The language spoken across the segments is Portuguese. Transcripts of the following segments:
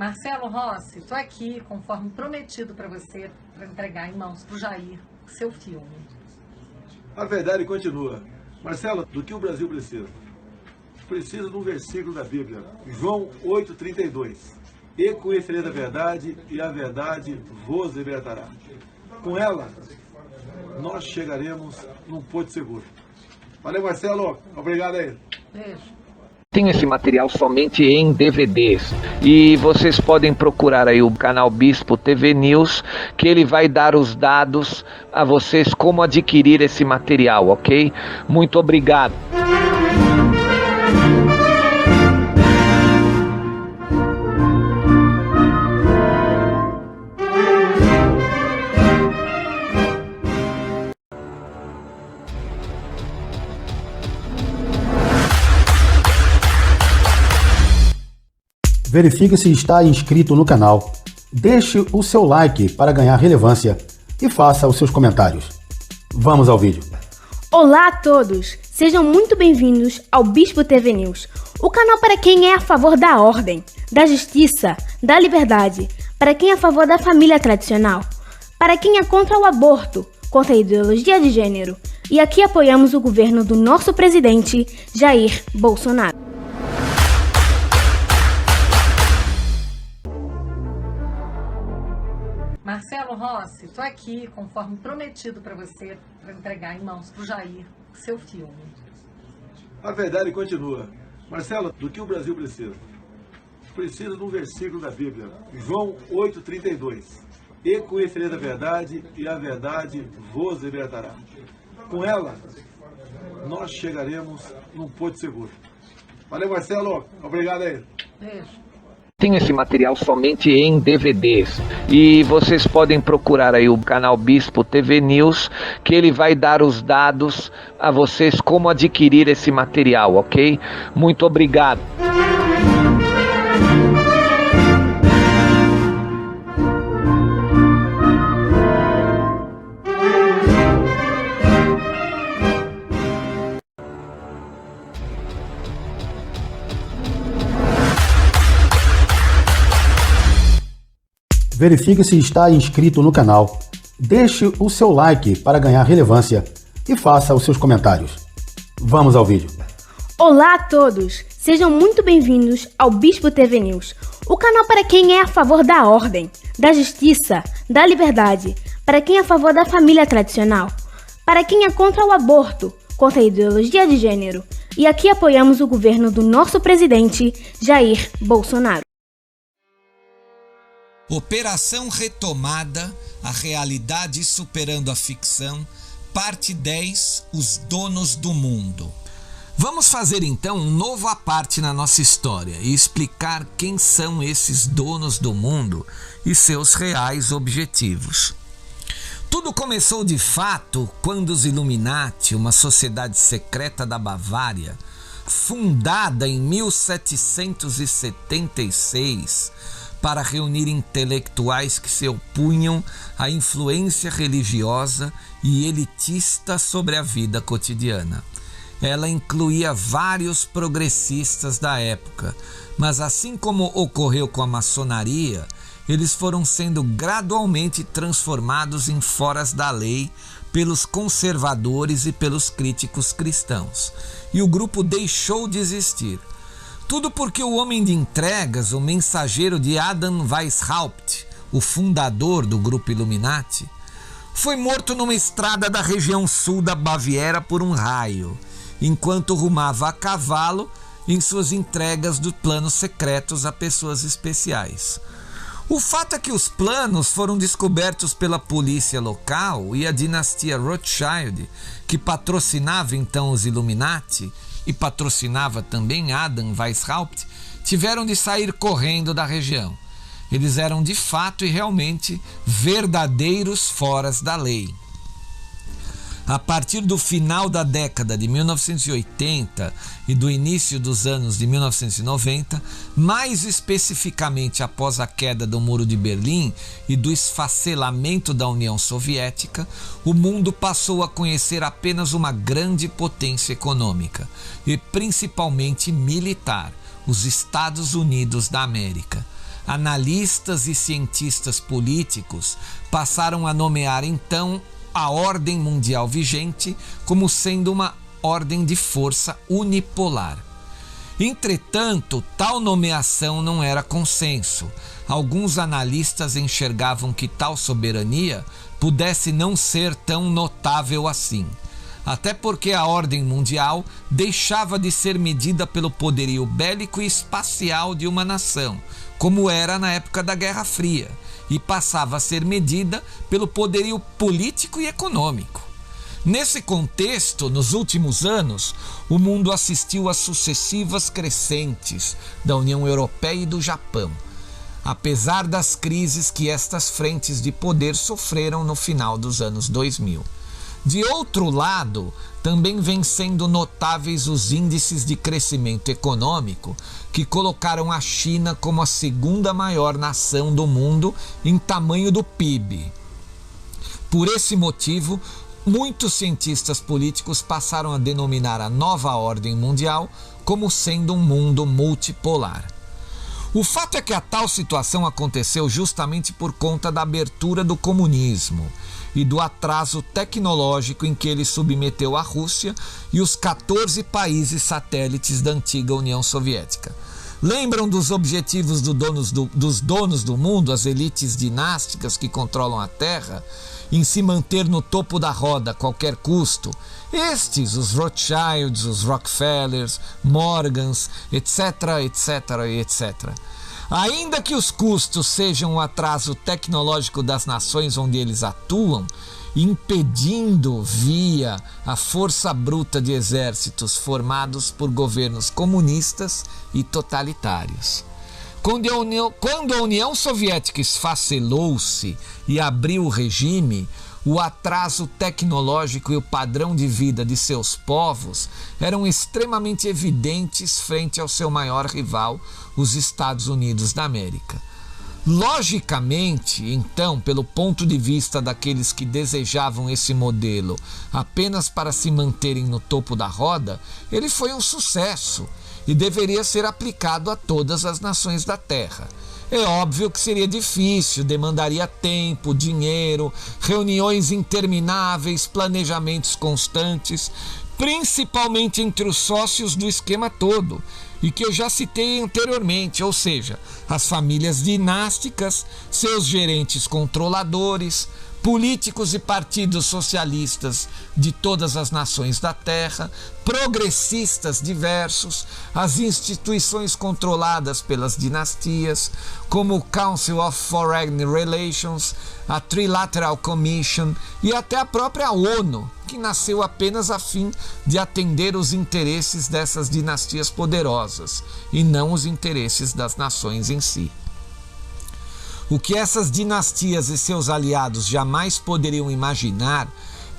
Marcelo Rossi, estou aqui, conforme prometido para você, para entregar em mãos para o Jair seu filme. A verdade continua. Marcelo, do que o Brasil precisa? Precisa de um versículo da Bíblia, João 8,32. E conhecereis a verdade, e a verdade vos libertará. Com ela, nós chegaremos num porto seguro. Valeu, Marcelo. Obrigado aí. Beijo. Tenho esse material somente em DVDs e vocês podem procurar aí o canal Bispo TV News, que ele vai dar os dados a vocês como adquirir esse material, ok? Muito obrigado. Verifique se está inscrito no canal, deixe o seu like para ganhar relevância e faça os seus comentários. Vamos ao vídeo. Olá a todos, sejam muito bem-vindos ao Bispo TV News, o canal para quem é a favor da ordem, da justiça, da liberdade, para quem é a favor da família tradicional, para quem é contra o aborto, contra a ideologia de gênero. E aqui apoiamos o governo do nosso presidente, Jair Bolsonaro. Marcelo Rossi, estou aqui, conforme prometido para você, para entregar em mãos para o Jair seu filme. A verdade continua. Marcelo, do que o Brasil precisa? Precisa de um versículo da Bíblia, João 8,32. E conhecereis a verdade, e a verdade vos libertará. Com ela, nós chegaremos num porto seguro. Valeu, Marcelo. Obrigado aí. Beijo. Tenho esse material somente em DVDs e vocês podem procurar aí o canal Bispo TV News, que ele vai dar os dados a vocês como adquirir esse material, ok? Muito obrigado. Verifique se está inscrito no canal, deixe o seu like para ganhar relevância e faça os seus comentários. Vamos ao vídeo. Olá a todos, sejam muito bem-vindos ao Bispo TV News, o canal para quem é a favor da ordem, da justiça, da liberdade, para quem é a favor da família tradicional, para quem é contra o aborto, contra a ideologia de gênero. E aqui apoiamos o governo do nosso presidente, Jair Bolsonaro. Operação Retomada, a realidade superando a ficção, parte 10, os donos do mundo. Vamos fazer então um novo à parte na nossa história e explicar quem são esses donos do mundo e seus reais objetivos. Tudo começou de fato quando os Illuminati, uma sociedade secreta da Bavária, fundada em 1776, para reunir intelectuais que se opunham à influência religiosa e elitista sobre a vida cotidiana. Ela incluía vários progressistas da época, mas assim como ocorreu com a maçonaria, eles foram sendo gradualmente transformados em foras da lei pelos conservadores e pelos críticos cristãos, e o grupo deixou de existir. Tudo porque o homem de entregas, o mensageiro de Adam Weishaupt, o fundador do grupo Illuminati, foi morto numa estrada da região sul da Baviera por um raio, enquanto rumava a cavalo em suas entregas de planos secretos a pessoas especiais. O fato é que os planos foram descobertos pela polícia local e a dinastia Rothschild, que patrocinava então os Illuminati e patrocinava também Adam Weishaupt, tiveram de sair correndo da região. Eles eram de fato e realmente verdadeiros foras da lei. A partir do final da década de 1980 e do início dos anos de 1990, mais especificamente após a queda do Muro de Berlim e do esfacelamento da União Soviética, o mundo passou a conhecer apenas uma grande potência econômica e principalmente militar, os Estados Unidos da América. analistas e cientistas políticos passaram a nomear então a ordem mundial vigente como sendo uma ordem de força unipolar. Entretanto, tal nomeação não era consenso. Alguns analistas enxergavam que tal soberania pudesse não ser tão notável assim. Até porque a ordem mundial deixava de ser medida pelo poderio bélico e espacial de uma nação, como era na época da Guerra Fria, e passava a ser medida pelo poderio político e econômico. Nesse contexto, nos últimos anos, o mundo assistiu a sucessivas crescentes da União Europeia e do Japão, apesar das crises que estas frentes de poder sofreram no final dos anos 2000. De outro lado, também vêm sendo notáveis os índices de crescimento econômico que colocaram a China como a segunda maior nação do mundo em tamanho do PIB. Por esse motivo, muitos cientistas políticos passaram a denominar a nova ordem mundial como sendo um mundo multipolar. O fato é que a tal situação aconteceu justamente por conta da abertura do comunismo e do atraso tecnológico em que ele submeteu a Rússia e os 14 países satélites da antiga União Soviética. Lembram dos objetivos dos donos do mundo, as elites dinásticas que controlam a Terra, em se manter no topo da roda a qualquer custo? Estes, os Rothschilds, os Rockefellers, Morgans, etc, etc, etc. Ainda que os custos sejam o atraso tecnológico das nações onde eles atuam, impedindo via a força bruta de exércitos formados por governos comunistas e totalitários. Quando a União Soviética esfacelou-se e abriu o regime, o atraso tecnológico e o padrão de vida de seus povos eram extremamente evidentes frente ao seu maior rival, os Estados Unidos da América. Logicamente, então, pelo ponto de vista daqueles que desejavam esse modelo apenas para se manterem no topo da roda, ele foi um sucesso e deveria ser aplicado a todas as nações da Terra. É óbvio que seria difícil, demandaria tempo, dinheiro, reuniões intermináveis, planejamentos constantes, principalmente entre os sócios do esquema todo, e que eu já citei anteriormente, ou seja, as famílias dinásticas, seus gerentes controladores, políticos e partidos socialistas de todas as nações da Terra, progressistas diversos, as instituições controladas pelas dinastias, como o Council of Foreign Relations, a Trilateral Commission e até a própria ONU, que nasceu apenas a fim de atender os interesses dessas dinastias poderosas e não os interesses das nações em si. O que essas dinastias e seus aliados jamais poderiam imaginar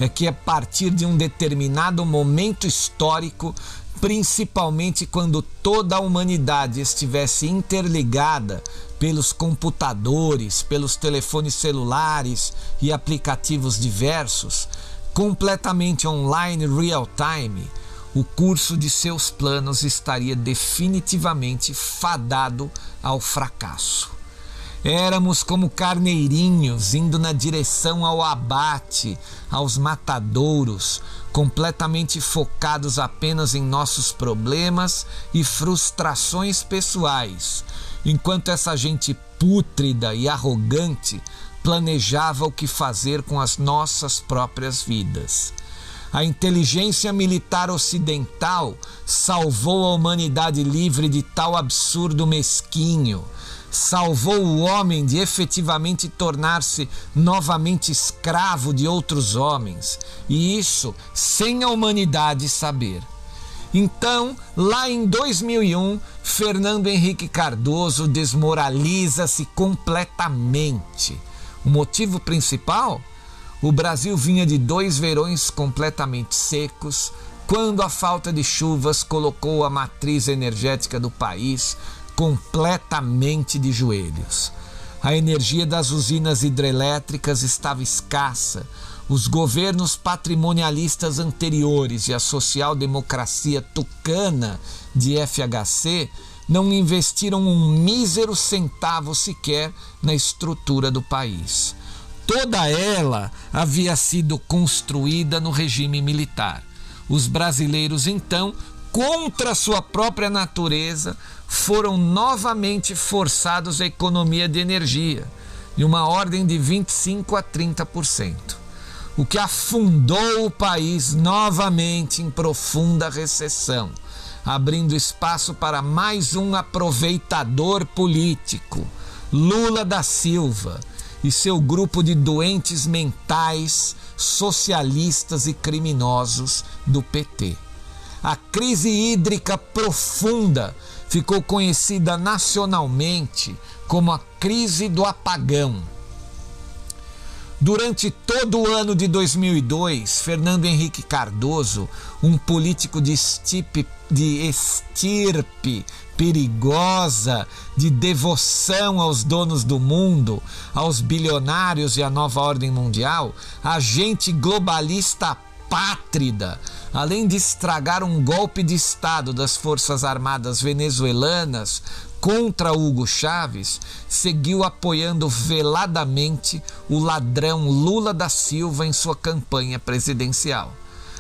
é que a partir de um determinado momento histórico, principalmente quando toda a humanidade estivesse interligada pelos computadores, pelos telefones celulares e aplicativos diversos, completamente online real time, o curso de seus planos estaria definitivamente fadado ao fracasso. Éramos como carneirinhos indo na direção ao abate, aos matadouros, completamente focados apenas em nossos problemas e frustrações pessoais, enquanto essa gente pútrida e arrogante planejava o que fazer com as nossas próprias vidas. A inteligência militar ocidental salvou a humanidade livre de tal absurdo mesquinho, salvou o homem de efetivamente tornar-se novamente escravo de outros homens, e isso sem a humanidade saber. Então, lá em 2001, Fernando Henrique Cardoso desmoraliza-se completamente. O motivo principal? O Brasil vinha de 2 verões completamente secos, quando a falta de chuvas colocou a matriz energética do país completamente de joelhos. A energia das usinas hidrelétricas estava escassa. Os governos patrimonialistas anteriores e a social-democracia tucana de FHC não investiram um mísero centavo sequer na estrutura do país. Toda ela havia sido construída no regime militar. Os brasileiros, então, contra sua própria natureza, foram novamente forçados à economia de energia, em uma ordem de 25% a 30%, o que afundou o país novamente em profunda recessão, abrindo espaço para mais um aproveitador político, Lula da Silva, e seu grupo de doentes mentais, socialistas e criminosos do PT. A crise hídrica profunda ficou conhecida nacionalmente como a crise do apagão. Durante todo o ano de 2002, Fernando Henrique Cardoso, um político de estirpe perigosa, de devoção aos donos do mundo, aos bilionários e à nova ordem mundial, agente globalista apátrida, além de estragar um golpe de Estado das Forças Armadas venezuelanas contra Hugo Chávez, seguiu apoiando veladamente o ladrão Lula da Silva em sua campanha presidencial.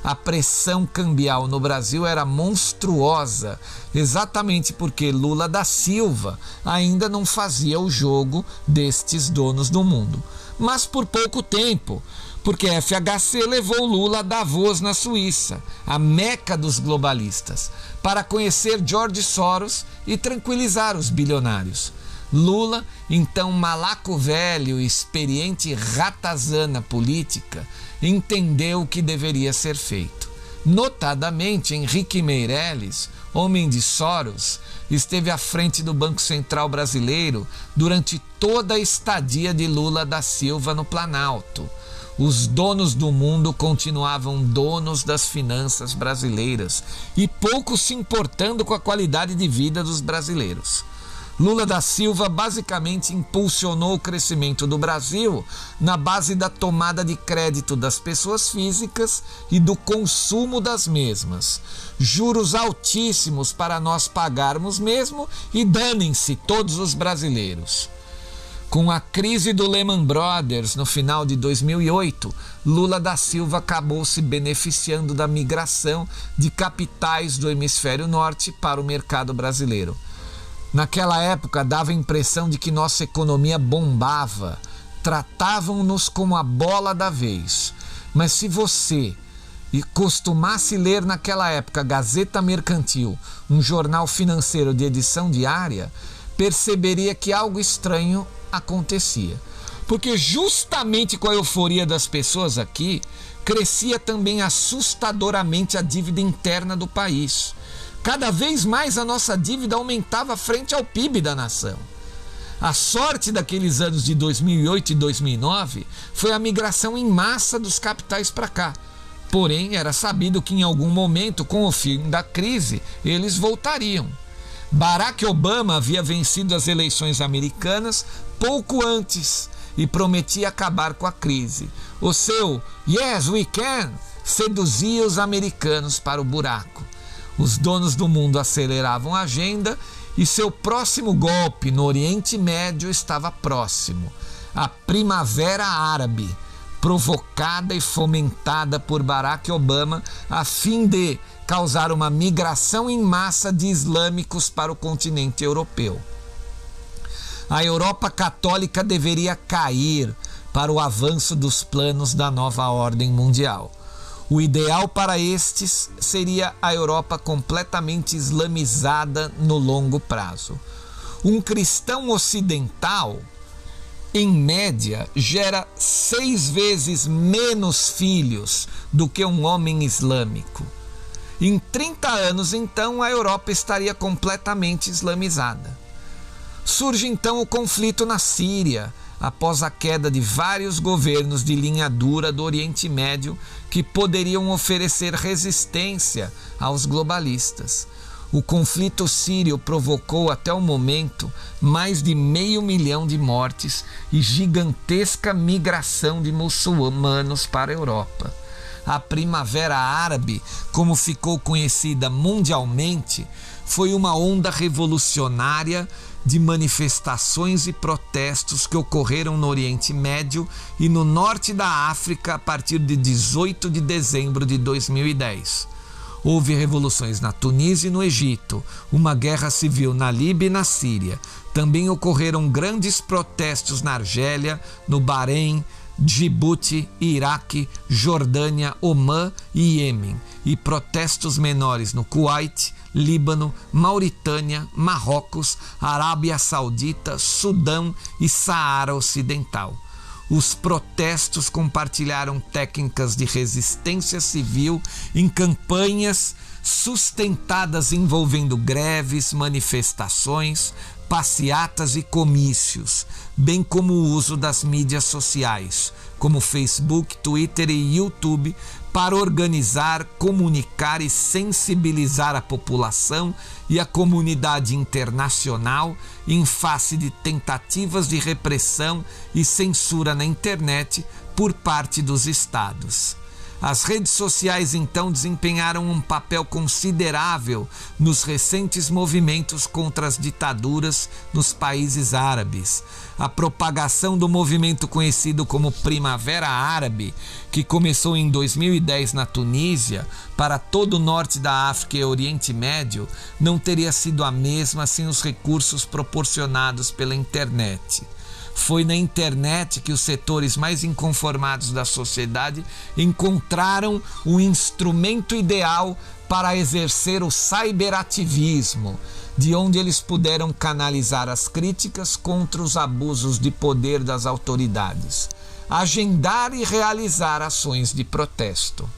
A pressão cambial no Brasil era monstruosa, exatamente porque Lula da Silva ainda não fazia o jogo destes donos do mundo. Mas por pouco tempo, porque a FHC levou Lula a Davos, na Suíça, a meca dos globalistas, para conhecer George Soros e tranquilizar os bilionários. Lula, então malaco velho e experiente ratazana política, entendeu o que deveria ser feito. Notadamente, Henrique Meirelles, homem de Soros, esteve à frente do Banco Central brasileiro durante toda a estadia de Lula da Silva no Planalto. Os donos do mundo continuavam donos das finanças brasileiras e pouco se importando com a qualidade de vida dos brasileiros. Lula da Silva basicamente impulsionou o crescimento do Brasil na base da tomada de crédito das pessoas físicas e do consumo das mesmas. Juros altíssimos para nós pagarmos mesmo e danem-se todos os brasileiros. Com a crise do Lehman Brothers no final de 2008, Lula da Silva acabou se beneficiando da migração de capitais do hemisfério norte para o mercado brasileiro. Naquela época dava a impressão de que nossa economia bombava, tratavam-nos como a bola da vez. Mas se você costumasse ler naquela época Gazeta Mercantil, um jornal financeiro de edição diária, perceberia que algo estranho acontecia. Porque justamente com a euforia das pessoas aqui, crescia também assustadoramente a dívida interna do país. Cada vez mais a nossa dívida aumentava frente ao PIB da nação. A sorte daqueles anos de 2008 e 2009 foi a migração em massa dos capitais para cá. Porém, era sabido que em algum momento, com o fim da crise, eles voltariam. Barack Obama havia vencido as eleições americanas pouco antes e prometia acabar com a crise. O seu "Yes, we can" seduzia os americanos para o buraco. Os donos do mundo aceleravam a agenda e seu próximo golpe no Oriente Médio estava próximo. A Primavera Árabe, provocada e fomentada por Barack Obama a fim de causar uma migração em massa de islâmicos para o continente europeu. A Europa católica deveria cair para o avanço dos planos da nova ordem mundial. O ideal para estes seria a Europa completamente islamizada no longo prazo. Um cristão ocidental, em média, gera 6 vezes menos filhos do que um homem islâmico. Em 30 anos, então, a Europa estaria completamente islamizada. Surge então o conflito na Síria, após a queda de vários governos de linha dura do Oriente Médio que poderiam oferecer resistência aos globalistas. O conflito sírio provocou até o momento mais de 500 mil de mortes e gigantesca migração de muçulmanos para a Europa. A Primavera Árabe, como ficou conhecida mundialmente, foi uma onda revolucionária de manifestações e protestos que ocorreram no Oriente Médio e no norte da África a partir de 18 de dezembro de 2010. Houve revoluções na Tunísia e no Egito, uma guerra civil na Líbia e na Síria. Também ocorreram grandes protestos na Argélia, no Bahrein, Djibouti, Iraque, Jordânia, Omã e Iêmen, e protestos menores no Kuwait, Líbano, Mauritânia, Marrocos, Arábia Saudita, Sudão e Saara Ocidental. Os protestos compartilharam técnicas de resistência civil em campanhas sustentadas envolvendo greves, manifestações, passeatas e comícios, bem como o uso das mídias sociais, como Facebook, Twitter e YouTube, para organizar, comunicar e sensibilizar a população e a comunidade internacional em face de tentativas de repressão e censura na internet por parte dos estados. As redes sociais, então, desempenharam um papel considerável nos recentes movimentos contra as ditaduras nos países árabes. A propagação do movimento conhecido como Primavera Árabe, que começou em 2010 na Tunísia, para todo o norte da África e Oriente Médio, não teria sido a mesma sem os recursos proporcionados pela internet. Foi na internet que os setores mais inconformados da sociedade encontraram o instrumento ideal para exercer o cyberativismo, de onde eles puderam canalizar as críticas contra os abusos de poder das autoridades, agendar e realizar ações de protesto.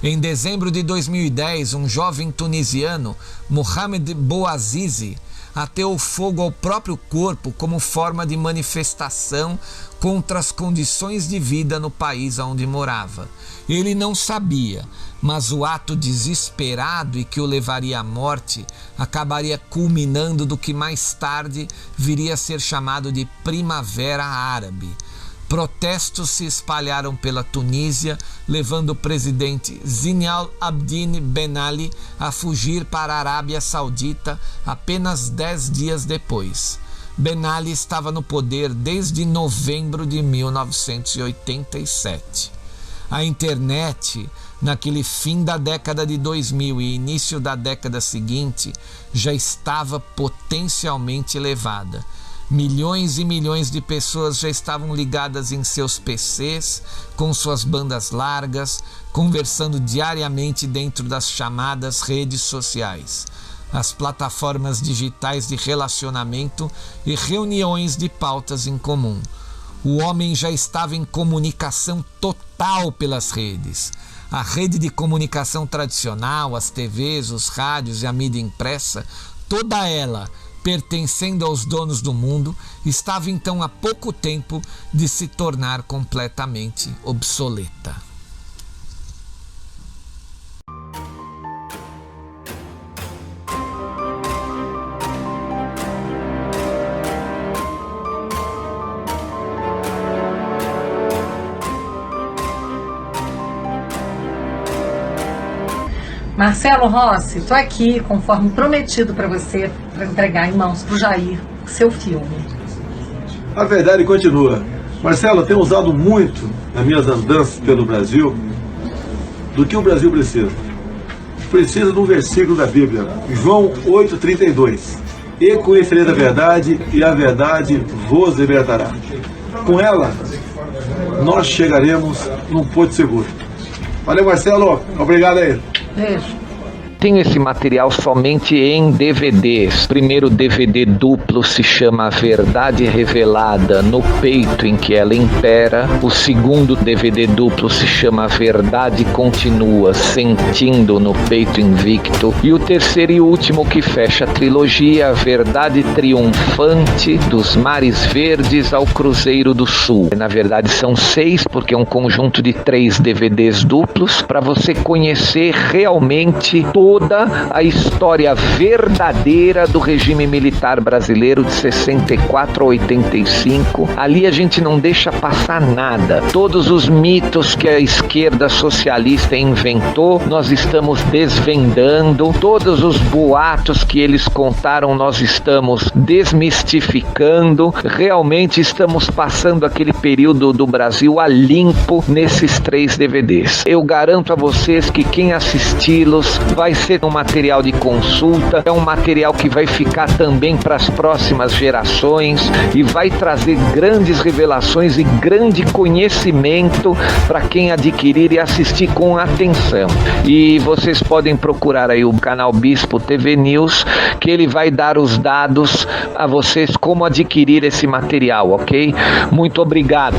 Em dezembro de 2010, um jovem tunisiano, Mohamed Bouazizi, ateou fogo ao próprio corpo como forma de manifestação contra as condições de vida no país onde morava. Ele não sabia, mas o ato desesperado e que o levaria à morte acabaria culminando do que mais tarde viria a ser chamado de Primavera Árabe. Protestos se espalharam pela Tunísia, levando o presidente Zine al-Abidine Ben Ali a fugir para a Arábia Saudita apenas 10 dias depois. Ben Ali estava no poder desde novembro de 1987. A internet, naquele fim da década de 2000 e início da década seguinte, já estava potencialmente elevada. Milhões e milhões de pessoas já estavam ligadas em seus PCs, com suas bandas largas, conversando diariamente dentro das chamadas redes sociais, as plataformas digitais de relacionamento e reuniões de pautas em comum. O homem já estava em comunicação total pelas redes. A rede de comunicação tradicional, as TVs, os rádios e a mídia impressa, toda ela pertencendo aos donos do mundo, estava então há pouco tempo de se tornar completamente obsoleta. Marcelo Rossi, estou aqui, conforme prometido para você, para entregar em mãos para o Jair seu filme. A verdade continua. Marcelo, eu tenho usado muito nas minhas andanças pelo Brasil do que o Brasil precisa. Precisa de um versículo da Bíblia, João 8,32. E conhecereis a verdade, e a verdade vos libertará. Com ela, nós chegaremos num porto seguro. Valeu, Marcelo. Obrigado aí. Beijo. Tenho esse material somente em DVDs. O primeiro DVD duplo se chama A Verdade Revelada no Peito em que ela impera. O segundo DVD duplo se chama A Verdade Continua Sentindo no Peito Invicto. E o terceiro e último que fecha a trilogia, A Verdade Triunfante dos Mares Verdes ao Cruzeiro do Sul. Na verdade são 6, porque é um conjunto de 3 DVDs duplos para você conhecer realmente todo toda a história verdadeira do regime militar brasileiro de 64 a 85. Ali a gente não deixa passar nada. Todos os mitos que a esquerda socialista inventou, nós estamos desvendando. Todos os boatos que eles contaram, nós estamos desmistificando. Realmente estamos passando aquele período do Brasil a limpo nesses 3 DVDs. Eu garanto a vocês que quem assisti-los vai ser um material de consulta, é um material que vai ficar também para as próximas gerações e vai trazer grandes revelações e grande conhecimento para quem adquirir e assistir com atenção. E vocês podem procurar aí o canal Bispo TV News, que ele vai dar os dados a vocês como adquirir esse material, ok? Muito obrigado.